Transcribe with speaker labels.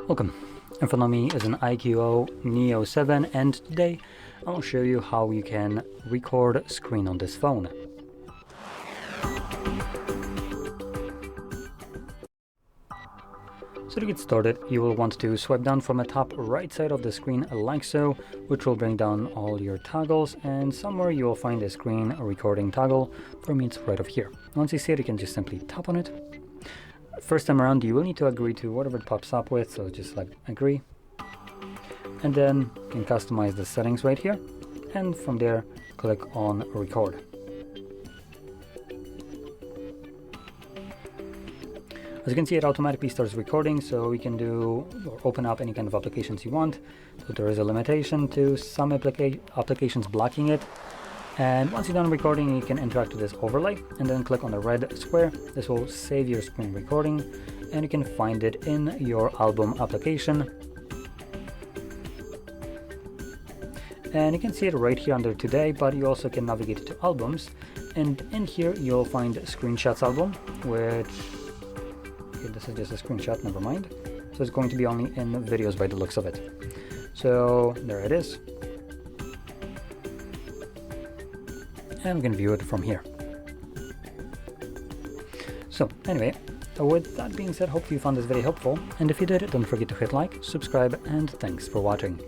Speaker 1: Welcome. In front of me is an iQOO Neo 7 and today I'll show you how you can record screen on this phone. So to get started, you will want to swipe down from the top right side of the screen like so, which will bring down all your toggles, and somewhere you will find a screen recording toggle. For me it's right over here. Once you see it, you can just simply tap on it. First time around you will need to agree to whatever it pops up with, so just like agree. And then you can customize the settings right here, and from there click on record. As you can see, it automatically starts recording, so you can do or open up any kind of applications you want. So there is a limitation to some applications blocking it. And once you're done recording, you can interact with this overlay and then click on the red square. This will save your screen recording and you can find it in your album application. And you can see it right here under today, but you also can navigate to albums. And in here, you'll find screenshots album, which this is just a screenshot, never mind. So it's going to be only in videos by the looks of it. So there it is. And we can view it from here. So anyway, with that being said, hopefully you found this video helpful. And if you did, don't forget to hit like, subscribe, and thanks for watching.